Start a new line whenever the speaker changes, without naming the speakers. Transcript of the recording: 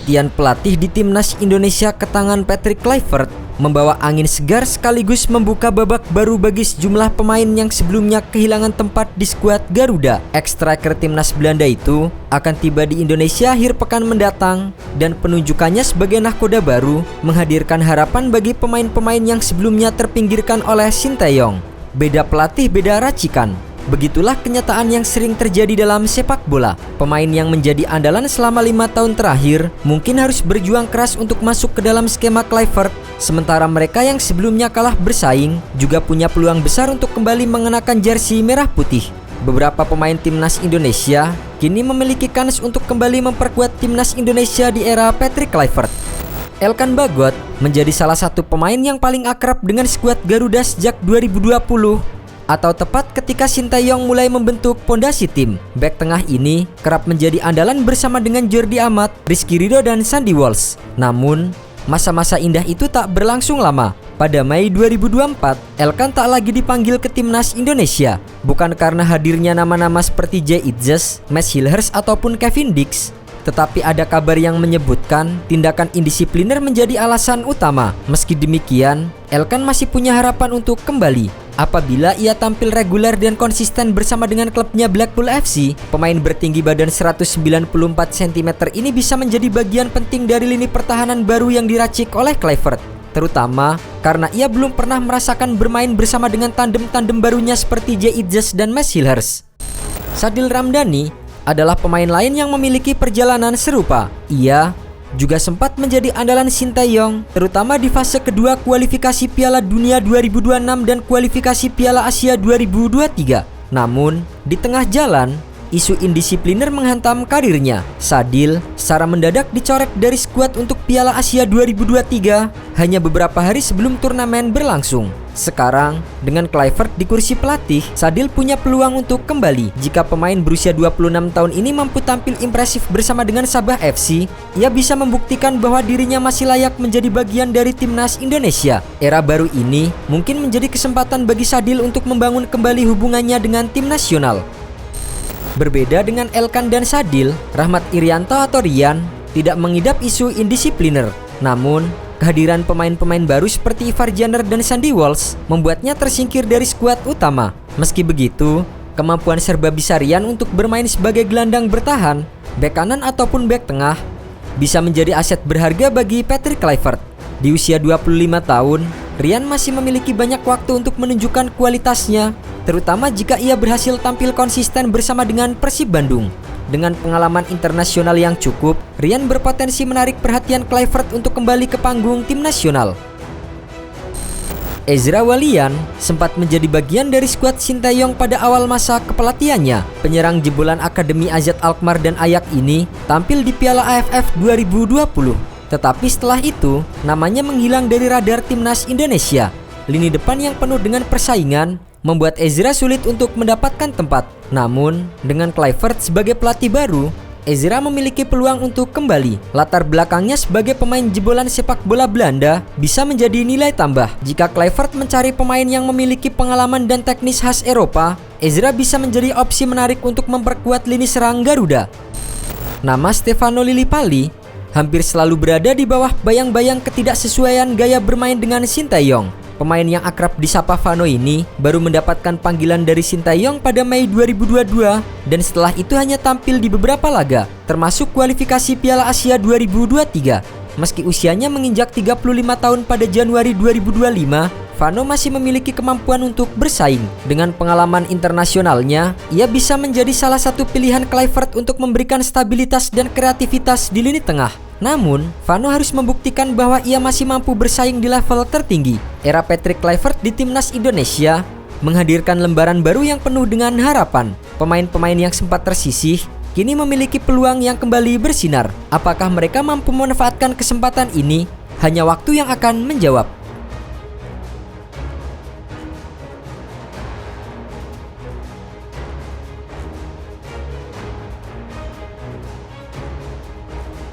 Pergantian pelatih di timnas Indonesia ke tangan Patrick Kluivert membawa angin segar sekaligus membuka babak baru bagi sejumlah pemain yang sebelumnya kehilangan tempat di skuad Garuda. Ex-striker timnas Belanda itu akan tiba di Indonesia akhir pekan mendatang dan penunjukannya sebagai nahkoda baru menghadirkan harapan bagi pemain-pemain yang sebelumnya terpinggirkan oleh Sinteyong. Beda pelatih, beda racikan. Begitulah kenyataan yang sering terjadi dalam sepak bola. Pemain yang menjadi andalan selama 5 tahun terakhir mungkin harus berjuang keras untuk masuk ke dalam skema Kluivert, sementara mereka yang sebelumnya kalah bersaing juga punya peluang besar untuk kembali mengenakan jersey merah putih. Beberapa pemain timnas Indonesia kini memiliki kans untuk kembali memperkuat timnas Indonesia di era Patrick Kluivert. Elkan Bagot menjadi salah satu pemain yang paling akrab dengan skuad Garuda sejak 2020, atau tepat ketika Sinteyong mulai membentuk pondasi tim. Bek tengah ini kerap menjadi andalan bersama dengan Jordi Amat, Rizky Ridho, dan Sandy Walsh. Namun, masa-masa indah itu tak berlangsung lama. Pada Mei 2024, Elkan tak lagi dipanggil ke timnas Indonesia. Bukan karena hadirnya nama-nama seperti Jay Itzes, Matt Hilhers, ataupun Kevin Dix, tetapi ada kabar yang menyebutkan tindakan indisipliner menjadi alasan utama. Meski demikian, Elkan masih punya harapan untuk kembali. Apabila ia tampil reguler dan konsisten bersama dengan klubnya Blackpool FC, pemain bertinggi badan 194 cm ini bisa menjadi bagian penting dari lini pertahanan baru yang diracik oleh Kluivert, terutama karena ia belum pernah merasakan bermain bersama dengan tandem-tandem barunya seperti Jay Itzes dan Matt Hilhers. Sadil Ramdhani adalah pemain lain yang memiliki perjalanan serupa. Ia juga sempat menjadi andalan Sinteyong, terutama di fase kedua kualifikasi Piala Dunia 2026 dan kualifikasi Piala Asia 2023. Namun, di tengah jalan, isu indisipliner menghantam karirnya. Sadil secara mendadak dicoret dari skuad untuk Piala Asia 2023 hanya beberapa hari sebelum turnamen berlangsung. Sekarang, dengan Kluivert di kursi pelatih, Sadil punya peluang untuk kembali. Jika pemain berusia 26 tahun ini mampu tampil impresif bersama dengan Sabah FC, ia bisa membuktikan bahwa dirinya masih layak menjadi bagian dari timnas Indonesia. Era baru ini mungkin menjadi kesempatan bagi Sadil untuk membangun kembali hubungannya dengan tim nasional. Berbeda dengan Elkan dan Sadil, Rahmat Irianto atau Rian tidak mengidap isu indisipliner. Namun, kehadiran pemain-pemain baru seperti Ivar Janner dan Sandy Walsh membuatnya tersingkir dari skuad utama. Meski begitu, kemampuan serba bisa Rian untuk bermain sebagai gelandang bertahan, bek kanan ataupun bek tengah bisa menjadi aset berharga bagi Patrick Kluivert. Di usia 25 tahun, Rian masih memiliki banyak waktu untuk menunjukkan kualitasnya, terutama jika ia berhasil tampil konsisten bersama dengan Persib Bandung. Dengan pengalaman internasional yang cukup, Rian berpotensi menarik perhatian Kluivert untuk kembali ke panggung tim nasional. Ezra Walian sempat menjadi bagian dari skuad Sinteyong pada awal masa kepelatihannya. Penyerang jebolan Akademi AZ Alkmaar dan Ajax ini tampil di Piala AFF 2020. Tetapi setelah itu, namanya menghilang dari radar timnas Indonesia. Lini depan yang penuh dengan persaingan membuat Ezra sulit untuk mendapatkan tempat. Namun, dengan Kluivert sebagai pelatih baru, Ezra memiliki peluang untuk kembali. Latar belakangnya sebagai pemain jebolan sepak bola Belanda bisa menjadi nilai tambah. Jika Kluivert mencari pemain yang memiliki pengalaman dan teknis khas Eropa, Ezra bisa menjadi opsi menarik untuk memperkuat lini serang Garuda. Nama Stefano Lillipali hampir selalu berada di bawah bayang-bayang ketidaksesuaian gaya bermain dengan Sinteyong. Pemain yang akrab disapa Vano ini baru mendapatkan panggilan dari Sinteyong pada Mei 2022 dan setelah itu hanya tampil di beberapa laga, termasuk kualifikasi Piala Asia 2023. Meski usianya menginjak 35 tahun pada Januari 2025, Vano masih memiliki kemampuan untuk bersaing. Dengan pengalaman internasionalnya, ia bisa menjadi salah satu pilihan Kluivert untuk memberikan stabilitas dan kreativitas di lini tengah. Namun, Vano harus membuktikan bahwa ia masih mampu bersaing di level tertinggi. Era Patrick Kluivert di timnas Indonesia menghadirkan lembaran baru yang penuh dengan harapan. Pemain-pemain yang sempat tersisih kini memiliki peluang yang kembali bersinar. Apakah mereka mampu memanfaatkan kesempatan ini? Hanya waktu yang akan menjawab.